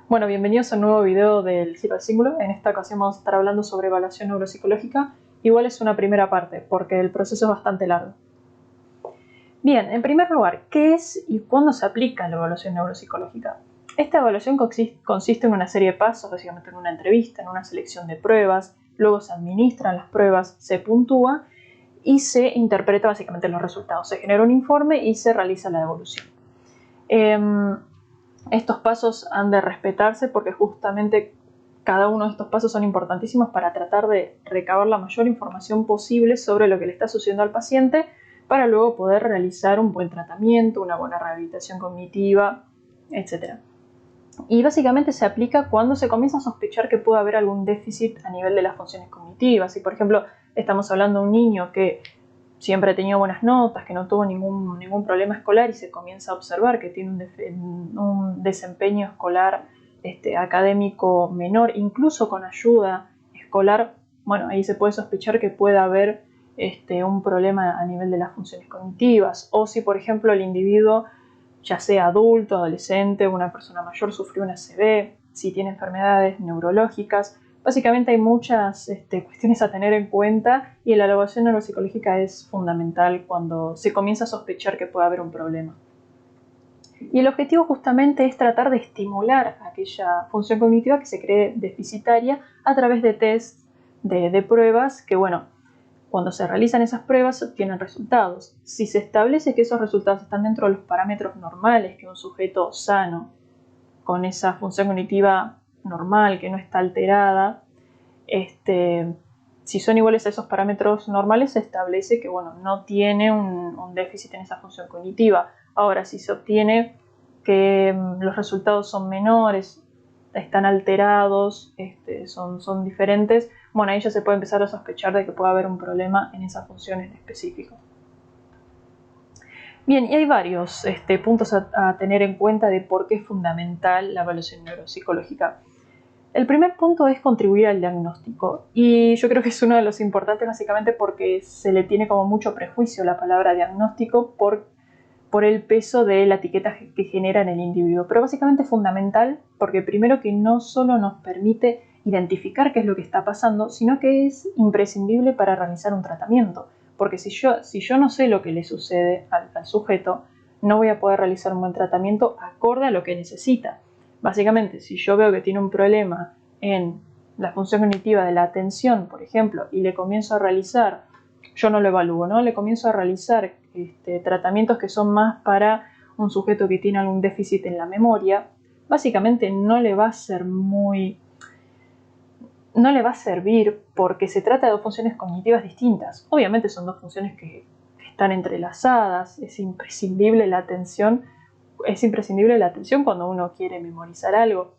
Bueno, bienvenidos a un nuevo video del Giro al Cíngulo. En esta ocasión vamos a estar hablando sobre evaluación neuropsicológica. Igual es una primera parte, porque el proceso es bastante largo. Bien, en primer lugar, ¿qué es y cuándo se aplica la evaluación neuropsicológica? Esta evaluación consiste en una serie de pasos, básicamente en una entrevista, en una selección de pruebas, luego se administran las pruebas, se puntúa y se interpreta básicamente los resultados. Se genera un informe y se realiza la devolución. Estos pasos han de respetarse porque justamente cada uno de estos pasos son importantísimos para tratar de recabar la mayor información posible sobre lo que le está sucediendo al paciente para luego poder realizar un buen tratamiento, una buena rehabilitación cognitiva, etc. Y básicamente se aplica cuando se comienza a sospechar que puede haber algún déficit a nivel de las funciones cognitivas. Si por ejemplo estamos hablando de un niño que siempre ha tenido buenas notas, que no tuvo ningún problema escolar y se comienza a observar que tiene un desempeño escolar académico menor, incluso con ayuda escolar, bueno, ahí se puede sospechar que puede haber un problema a nivel de las funciones cognitivas. O si por ejemplo el individuo, ya sea adulto, adolescente o una persona mayor, sufrió una ACV, si tiene enfermedades neurológicas. Básicamente hay muchas cuestiones a tener en cuenta y la evaluación neuropsicológica es fundamental cuando se comienza a sospechar que puede haber un problema. Y el objetivo justamente es tratar de estimular aquella función cognitiva que se cree deficitaria a través de test, de pruebas que, bueno, cuando se realizan esas pruebas se obtienen resultados. Si se establece que esos resultados están dentro de los parámetros normales que un sujeto sano, con esa función cognitiva normal, que no está alterada, si son iguales a esos parámetros normales, se establece que bueno, no tiene un déficit en esa función cognitiva. Ahora, si se obtiene que los resultados son menores, están alterados, son diferentes, bueno, ahí ya se puede empezar a sospechar de que puede haber un problema en esa función en específico. Bien, y hay varios puntos a tener en cuenta de por qué es fundamental la evaluación neuropsicológica. El primer punto es contribuir al diagnóstico y yo creo que es uno de los importantes básicamente porque se le tiene como mucho prejuicio la palabra diagnóstico por el peso de la etiqueta que genera en el individuo. Pero básicamente es fundamental porque primero que no solo nos permite identificar qué es lo que está pasando, sino que es imprescindible para realizar un tratamiento. Porque si yo no sé lo que le sucede al sujeto, no voy a poder realizar un buen tratamiento acorde a lo que necesita. Básicamente, si yo veo que tiene un problema en la función cognitiva de la atención, por ejemplo, y le comienzo a realizar, yo no lo evalúo, ¿no? Le comienzo a realizar tratamientos que son más para un sujeto que tiene algún déficit en la memoria, básicamente no le va a servir porque se trata de dos funciones cognitivas distintas. Obviamente son dos funciones que están entrelazadas, es imprescindible la atención cuando uno quiere memorizar algo,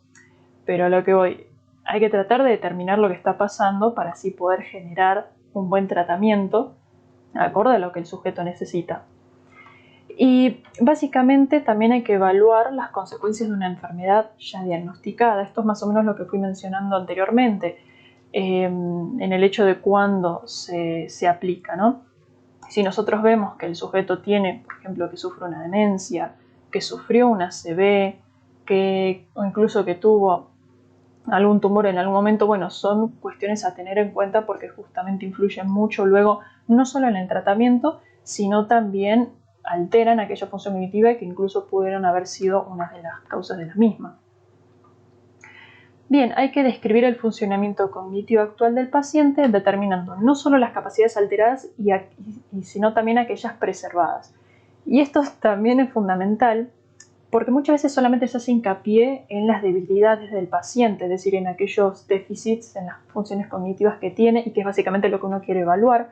pero a lo que voy, hay que tratar de determinar lo que está pasando para así poder generar un buen tratamiento acorde a lo que el sujeto necesita. Y básicamente también hay que evaluar las consecuencias de una enfermedad ya diagnosticada. Esto es más o menos lo que fui mencionando anteriormente, en el hecho de cuándo se aplica, ¿no? Si nosotros vemos que el sujeto tiene, por ejemplo, que sufre una demencia, que sufrió una ACV, o incluso que tuvo algún tumor en algún momento, bueno, son cuestiones a tener en cuenta porque justamente influyen mucho luego, no solo en el tratamiento, sino también alteran aquella función cognitiva que incluso pudieron haber sido una de las causas de la misma. Bien, hay que describir el funcionamiento cognitivo actual del paciente, determinando no solo las capacidades alteradas, sino también aquellas preservadas. Y esto también es fundamental porque muchas veces solamente se hace hincapié en las debilidades del paciente, es decir, en aquellos déficits en las funciones cognitivas que tiene y que es básicamente lo que uno quiere evaluar,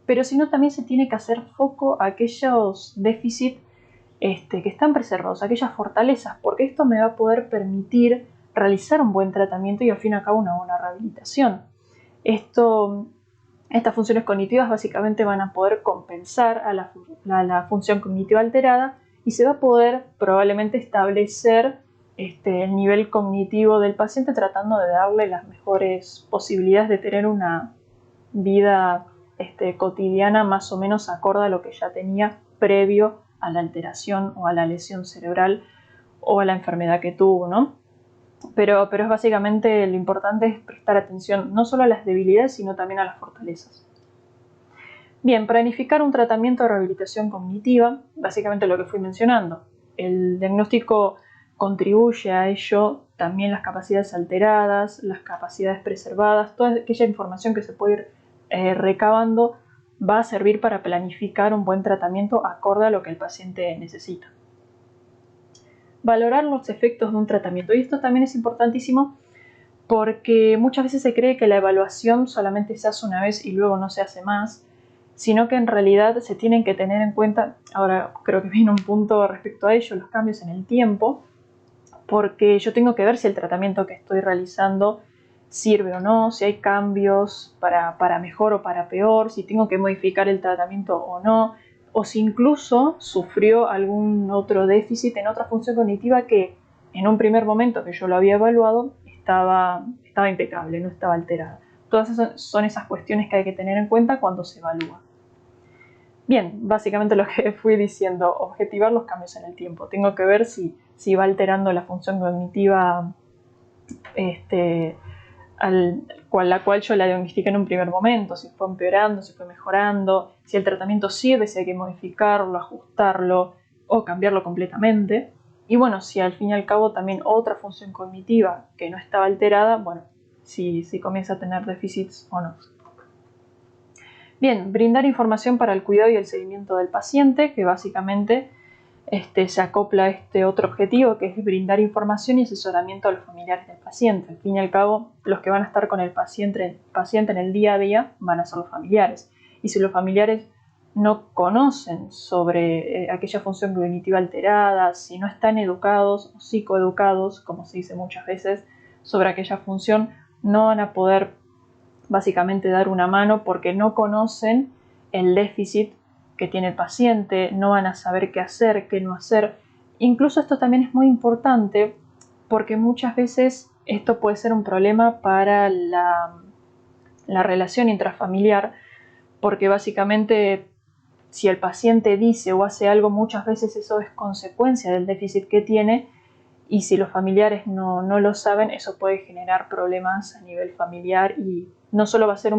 pero sino también se tiene que hacer foco a aquellos déficits que están preservados, aquellas fortalezas, porque esto me va a poder permitir realizar un buen tratamiento y al fin y al cabo una buena rehabilitación. Estas funciones cognitivas básicamente van a poder compensar a la función cognitiva alterada y se va a poder probablemente establecer el nivel cognitivo del paciente tratando de darle las mejores posibilidades de tener una vida cotidiana más o menos acorde a lo que ya tenía previo a la alteración o a la lesión cerebral o a la enfermedad que tuvo, ¿no? pero es básicamente lo importante es prestar atención no solo a las debilidades, sino también a las fortalezas. Bien, planificar un tratamiento de rehabilitación cognitiva, básicamente lo que fui mencionando. El diagnóstico contribuye a ello también las capacidades alteradas, las capacidades preservadas, toda aquella información que se puede ir recabando va a servir para planificar un buen tratamiento acorde a lo que el paciente necesita. Valorar los efectos de un tratamiento, y esto también es importantísimo porque muchas veces se cree que la evaluación solamente se hace una vez y luego no se hace más, sino que en realidad se tienen que tener en cuenta, ahora creo que viene un punto respecto a ello, los cambios en el tiempo, porque yo tengo que ver si el tratamiento que estoy realizando sirve o no, si hay cambios para mejor o para peor, si tengo que modificar el tratamiento o no, o si incluso sufrió algún otro déficit en otra función cognitiva que en un primer momento que yo lo había evaluado estaba impecable, no estaba alterada. Todas esas son esas cuestiones que hay que tener en cuenta cuando se evalúa. Bien, básicamente lo que fui diciendo, objetivar los cambios en el tiempo. Tengo que ver si va alterando la función cognitiva la cual yo la diagnostiqué en un primer momento, si fue empeorando, si fue mejorando, si el tratamiento sirve, si hay que modificarlo, ajustarlo o cambiarlo completamente. Y bueno, si al fin y al cabo también otra función cognitiva que no estaba alterada, bueno, si comienza a tener déficits o no. Bien, brindar información para el cuidado y el seguimiento del paciente, que básicamente se acopla a este otro objetivo, que es brindar información y asesoramiento a los familiares del paciente. Al fin y al cabo, los que van a estar con el paciente en el día a día van a ser los familiares. Y si los familiares no conocen sobre aquella función cognitiva alterada, si no están educados o psicoeducados, como se dice muchas veces, sobre aquella función, no van a poder básicamente dar una mano porque no conocen el déficit que tiene el paciente, no van a saber qué hacer, qué no hacer. Incluso esto también es muy importante porque muchas veces esto puede ser un problema para la relación intrafamiliar, porque básicamente si el paciente dice o hace algo, muchas veces eso es consecuencia del déficit que tiene, y si los familiares no lo saben, eso puede generar problemas a nivel familiar y no solo va a ser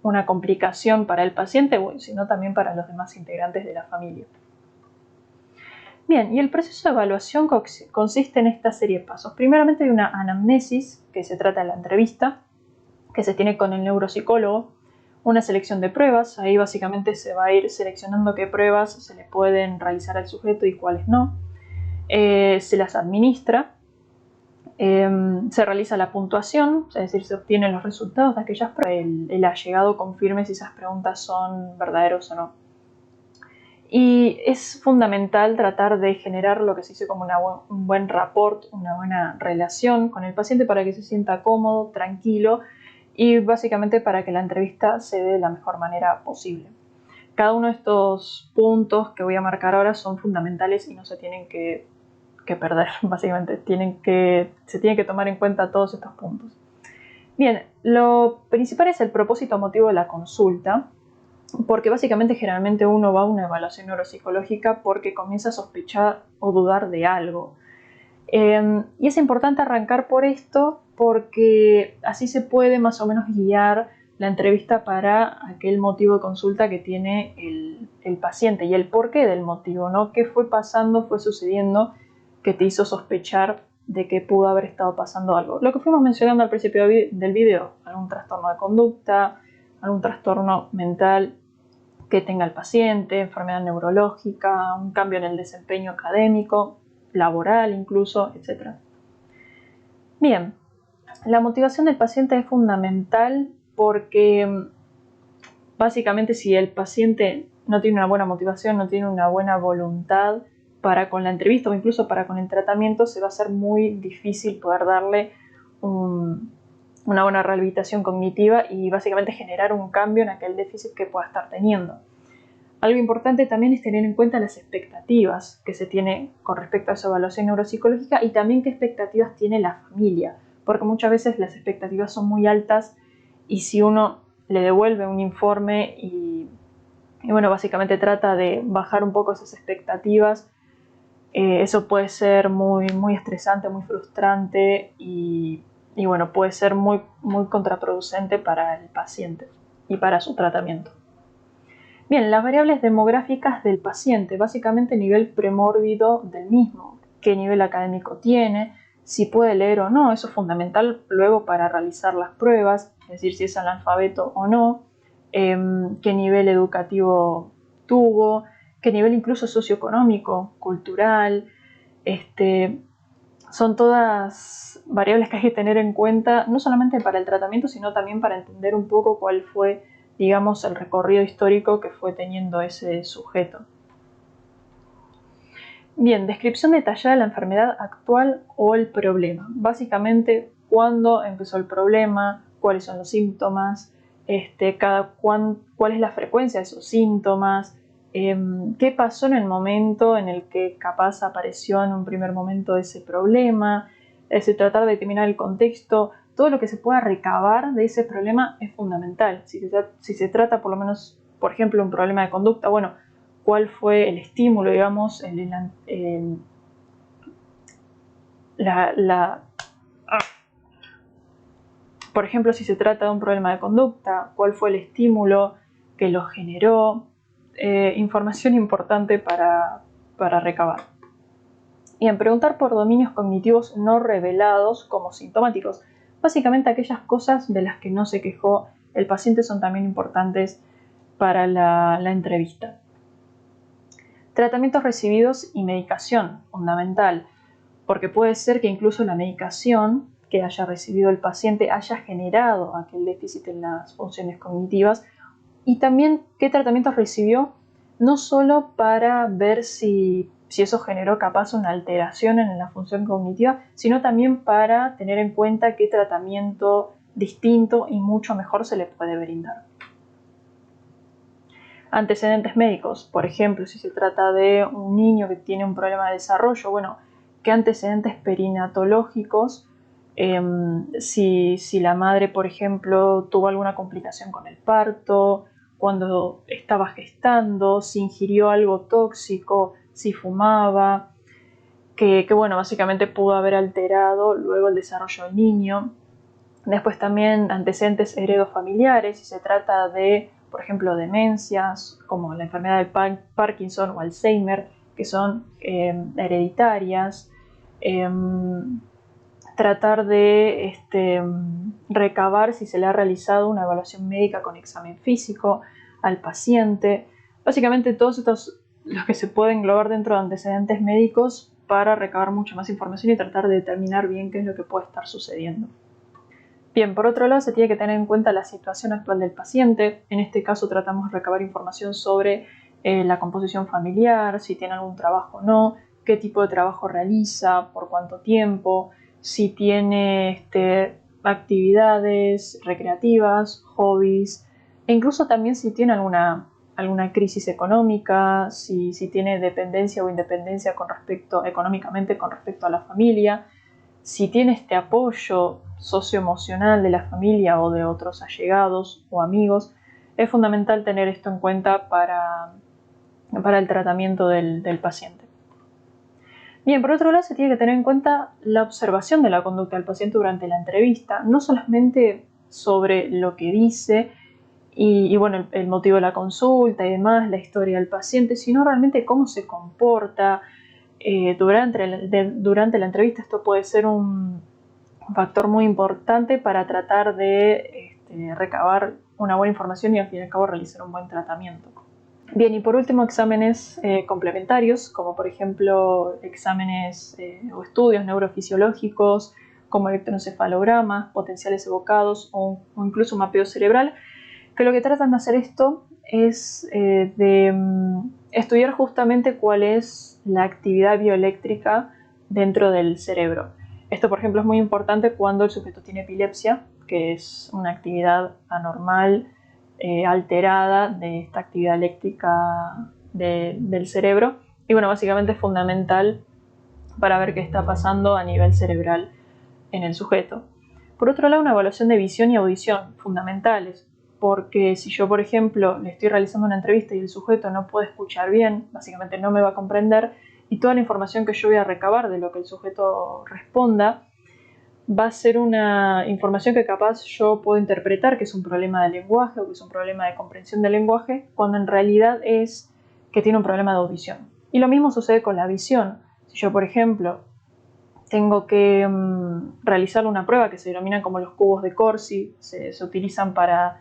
una complicación para el paciente, sino también para los demás integrantes de la familia. Bien, y el proceso de evaluación consiste en esta serie de pasos. Primeramente hay una anamnesis, que se trata de la entrevista, que se tiene con el neuropsicólogo, una selección de pruebas, ahí básicamente se va a ir seleccionando qué pruebas se le pueden realizar al sujeto y cuáles no. Se las administra, se realiza la puntuación, es decir, se obtienen los resultados de aquellas pruebas, el allegado confirme si esas preguntas son verdaderas o no. Y es fundamental tratar de generar lo que se dice como un buen rapport, una buena relación con el paciente para que se sienta cómodo, tranquilo y básicamente para que la entrevista se dé de la mejor manera posible. Cada uno de estos puntos que voy a marcar ahora son fundamentales y no se tienen que perder, básicamente. Se tiene que tomar en cuenta todos estos puntos. Bien, lo principal es el propósito motivo de la consulta, porque básicamente generalmente uno va a una evaluación neuropsicológica porque comienza a sospechar o dudar de algo. Y es importante arrancar por esto porque así se puede más o menos guiar la entrevista para aquel motivo de consulta que tiene el paciente y el porqué del motivo, ¿no? ¿Qué fue pasando, fue sucediendo que te hizo sospechar de que pudo haber estado pasando algo? Lo que fuimos mencionando al principio del video, algún trastorno de conducta, algún trastorno mental que tenga el paciente, enfermedad neurológica, un cambio en el desempeño académico, laboral incluso, etc. Bien, la motivación del paciente es fundamental porque básicamente si el paciente no tiene una buena motivación, no tiene una buena voluntad para con la entrevista o incluso para con el tratamiento, se va a hacer muy difícil poder darle una buena rehabilitación cognitiva y básicamente generar un cambio en aquel déficit que pueda estar teniendo. Algo importante también es tener en cuenta las expectativas que se tiene con respecto a esa evaluación neuropsicológica y también qué expectativas tiene la familia, porque muchas veces las expectativas son muy altas y si uno le devuelve un informe y bueno, básicamente trata de bajar un poco esas expectativas, Eso puede ser muy, muy estresante, muy frustrante y bueno, puede ser muy, muy contraproducente para el paciente y para su tratamiento. Bien, las variables demográficas del paciente, básicamente nivel premórbido del mismo, qué nivel académico tiene, si puede leer o no, eso es fundamental luego para realizar las pruebas, es decir, si es analfabeto o no, qué nivel educativo tuvo, qué nivel incluso socioeconómico, cultural, son todas variables que hay que tener en cuenta, no solamente para el tratamiento, sino también para entender un poco cuál fue, digamos, el recorrido histórico que fue teniendo ese sujeto. Bien, descripción detallada de la enfermedad actual o el problema. Básicamente, cuándo empezó el problema, cuáles son los síntomas, cuál es la frecuencia de esos síntomas, qué pasó en el momento en el que capaz apareció en un primer momento ese problema, es decir, tratar de determinar el contexto, todo lo que se pueda recabar de ese problema es fundamental. Si se trata por lo menos, por ejemplo, un problema de conducta, bueno, cuál fue el estímulo, digamos, por ejemplo, si se trata de un problema de conducta, cuál fue el estímulo que lo generó, información importante para recabar. Y en preguntar por dominios cognitivos no revelados como sintomáticos. Básicamente aquellas cosas de las que no se quejó el paciente son también importantes para la entrevista. Tratamientos recibidos y medicación, fundamental, porque puede ser que incluso la medicación que haya recibido el paciente haya generado aquel déficit en las funciones cognitivas, y también qué tratamientos recibió, no solo para ver si eso generó capaz una alteración en la función cognitiva, sino también para tener en cuenta qué tratamiento distinto y mucho mejor se le puede brindar. Antecedentes médicos, por ejemplo, si se trata de un niño que tiene un problema de desarrollo, bueno, qué antecedentes perinatológicos, si la madre, por ejemplo, tuvo alguna complicación con el parto, cuando estaba gestando, si ingirió algo tóxico, si fumaba, que bueno, básicamente pudo haber alterado luego el desarrollo del niño. Después también antecedentes heredofamiliares, si se trata de, por ejemplo, demencias como la enfermedad de Parkinson o Alzheimer, que son hereditarias. Tratar de recabar si se le ha realizado una evaluación médica con examen físico al paciente. Básicamente todos estos los que se pueden englobar dentro de antecedentes médicos para recabar mucha más información y tratar de determinar bien qué es lo que puede estar sucediendo. Bien, por otro lado, se tiene que tener en cuenta la situación actual del paciente. En este caso tratamos de recabar información sobre la composición familiar, si tiene algún trabajo o no, qué tipo de trabajo realiza, por cuánto tiempo, si tiene actividades recreativas, hobbies, e incluso también si tiene alguna crisis económica, si tiene dependencia o independencia económicamente con respecto a la familia, si tiene este apoyo socioemocional de la familia o de otros allegados o amigos. Es fundamental tener esto en cuenta para el tratamiento del paciente. Bien, por otro lado, se tiene que tener en cuenta la observación de la conducta del paciente durante la entrevista, no solamente sobre lo que dice y bueno, el motivo de la consulta y demás, la historia del paciente, sino realmente cómo se comporta durante la entrevista. Esto puede ser un factor muy importante para tratar de recabar una buena información y al fin y al cabo realizar un buen tratamiento. Bien, y por último, exámenes complementarios, como por ejemplo exámenes o estudios neurofisiológicos, como electroencefalogramas, potenciales evocados o incluso un mapeo cerebral, que lo que tratan de hacer esto es estudiar justamente cuál es la actividad bioeléctrica dentro del cerebro. Esto, por ejemplo, es muy importante cuando el sujeto tiene epilepsia, que es una actividad anormal, alterada de esta actividad eléctrica del cerebro. Y bueno, básicamente es fundamental para ver qué está pasando a nivel cerebral en el sujeto. Por otro lado, una evaluación de visión y audición, fundamentales, porque si yo, por ejemplo, le estoy realizando una entrevista y el sujeto no puede escuchar bien, básicamente no me va a comprender, y toda la información que yo voy a recabar de lo que el sujeto responda va a ser una información que capaz yo puedo interpretar que es un problema de lenguaje o que es un problema de comprensión del lenguaje, cuando en realidad es que tiene un problema de audición. Y lo mismo sucede con la visión. Si yo, por ejemplo, tengo que realizar una prueba que se denomina como los cubos de Corsi, se utilizan para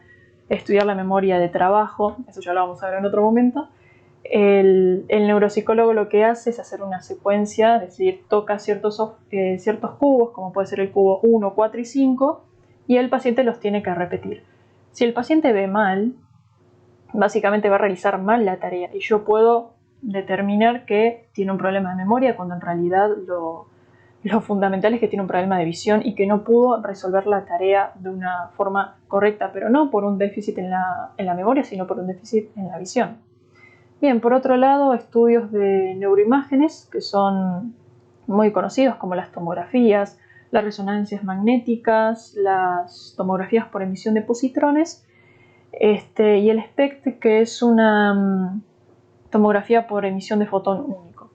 estudiar la memoria de trabajo, eso ya lo vamos a ver en otro momento. El neuropsicólogo lo que hace es hacer una secuencia, es decir, toca ciertos cubos, como puede ser el cubo 1, 4 y 5, y el paciente los tiene que repetir. Si el paciente ve mal, básicamente va a realizar mal la tarea, y yo puedo determinar que tiene un problema de memoria, cuando en realidad lo fundamental es que tiene un problema de visión y que no pudo resolver la tarea de una forma correcta, pero no por un déficit en la memoria, sino por un déficit en la visión. Bien, por otro lado, estudios de neuroimágenes, que son muy conocidos, como las tomografías, las resonancias magnéticas, las tomografías por emisión de positrones, y el SPECT, que es una tomografía por emisión de fotón único.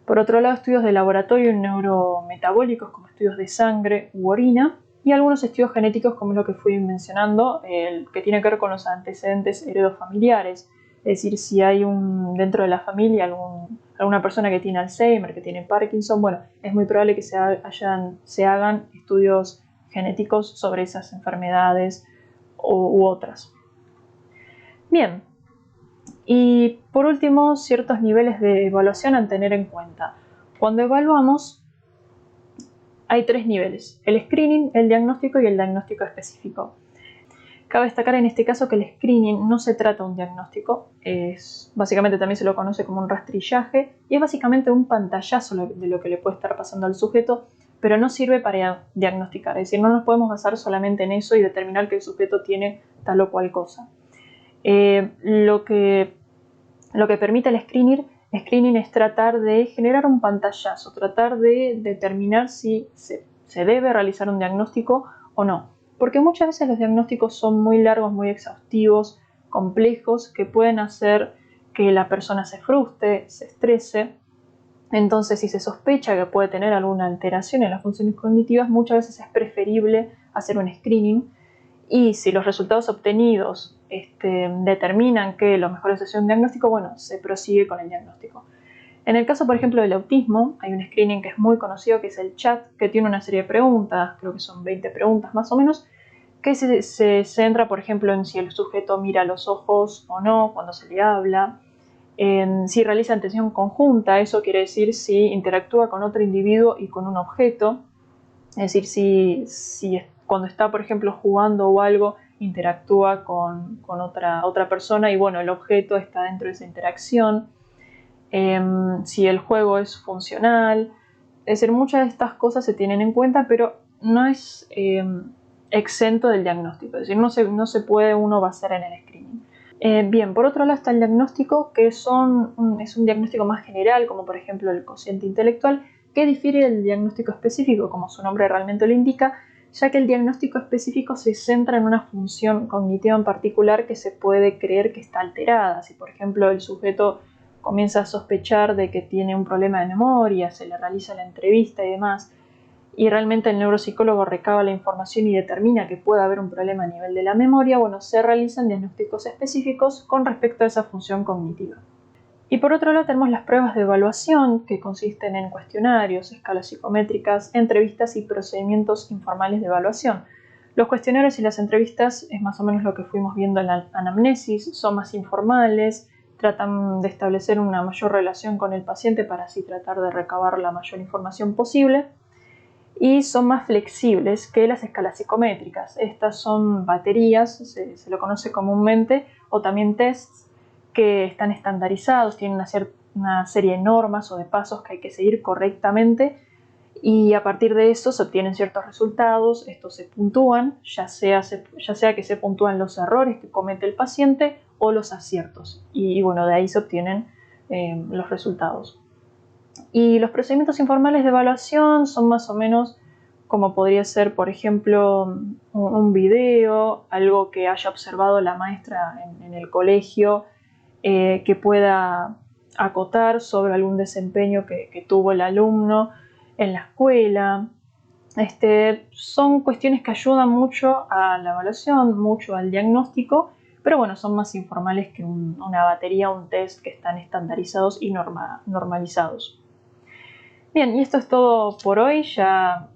Por otro lado, estudios de laboratorio neurometabólicos, como estudios de sangre u orina, y algunos estudios genéticos, como lo que fui mencionando, el que tiene que ver con los antecedentes heredofamiliares. Es decir, si hay dentro de la familia alguna persona que tiene Alzheimer, que tiene Parkinson, bueno, es muy probable que se hagan estudios genéticos sobre esas enfermedades u otras. Bien, y por último, ciertos niveles de evaluación a tener en cuenta. Cuando evaluamos, hay 3 niveles: el screening, el diagnóstico y el diagnóstico específico. Cabe destacar en este caso que el screening no se trata de un diagnóstico, básicamente también se lo conoce como un rastrillaje, y es básicamente un pantallazo de lo que le puede estar pasando al sujeto, pero no sirve para diagnosticar, es decir, no nos podemos basar solamente en eso y determinar que el sujeto tiene tal o cual cosa. Lo que permite el screening es tratar de generar un pantallazo, tratar de determinar si se debe realizar un diagnóstico o no. Porque muchas veces los diagnósticos son muy largos, muy exhaustivos, complejos, que pueden hacer que la persona se frustre, se estrese. Entonces, si se sospecha que puede tener alguna alteración en las funciones cognitivas, muchas veces es preferible hacer un screening. Y si los resultados obtenidos determinan que lo mejor es hacer un diagnóstico, bueno, se prosigue con el diagnóstico. En el caso, por ejemplo, del autismo, hay un screening que es muy conocido, que es el CHAT, que tiene una serie de preguntas, creo que son 20 preguntas más o menos, que se centra, por ejemplo, en si el sujeto mira a los ojos o no cuando se le habla, en si realiza atención conjunta, eso quiere decir si interactúa con otro individuo y con un objeto, es decir, si cuando está, por ejemplo, jugando o algo, interactúa con otra persona y bueno, el objeto está dentro de esa interacción. Si el juego es funcional, es decir, muchas de estas cosas se tienen en cuenta, pero no es exento del diagnóstico, es decir, no se puede uno basar en el screening. Bien, por otro lado está el diagnóstico, que es un diagnóstico más general, como por ejemplo el cociente intelectual, que difiere del diagnóstico específico, como su nombre realmente lo indica, ya que el diagnóstico específico se centra en una función cognitiva en particular que se puede creer que está alterada. Si por ejemplo el sujeto comienza a sospechar de que tiene un problema de memoria, se le realiza la entrevista y demás, y realmente el neuropsicólogo recaba la información y determina que puede haber un problema a nivel de la memoria, bueno, se realizan diagnósticos específicos con respecto a esa función cognitiva. Y por otro lado tenemos las pruebas de evaluación, que consisten en cuestionarios, escalas psicométricas, entrevistas y procedimientos informales de evaluación. Los cuestionarios y las entrevistas es más o menos lo que fuimos viendo en la anamnesis, son más informales, tratan de establecer una mayor relación con el paciente para así tratar de recabar la mayor información posible, y son más flexibles que las escalas psicométricas. Estas son baterías, se lo conoce comúnmente, o también tests que están estandarizados, tienen una serie de normas o de pasos que hay que seguir correctamente, y a partir de eso se obtienen ciertos resultados. Estos se puntúan, ya sea que se puntúan los errores que comete el paciente o los aciertos, y bueno, de ahí se obtienen los resultados. Y los procedimientos informales de evaluación son más o menos como podría ser, por ejemplo, un video, algo que haya observado la maestra en el colegio, que pueda acotar sobre algún desempeño que tuvo el alumno en la escuela. Son cuestiones que ayudan mucho a la evaluación, mucho al diagnóstico, pero bueno, son más informales que una batería, un test que están estandarizados y normalizados. Bien, y esto es todo por hoy. Ya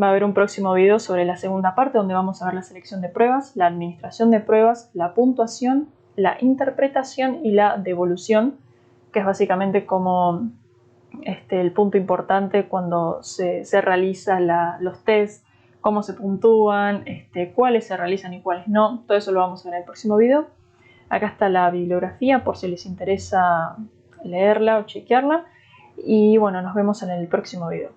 va a haber un próximo video sobre la segunda parte, donde vamos a ver la selección de pruebas, la administración de pruebas, la puntuación, la interpretación y la devolución, que es básicamente como el punto importante cuando se realizan los tests, cómo se puntúan, cuáles se realizan y cuáles no. Todo eso lo vamos a ver en el próximo video. Acá está la bibliografía por si les interesa leerla o chequearla. Y bueno, nos vemos en el próximo video.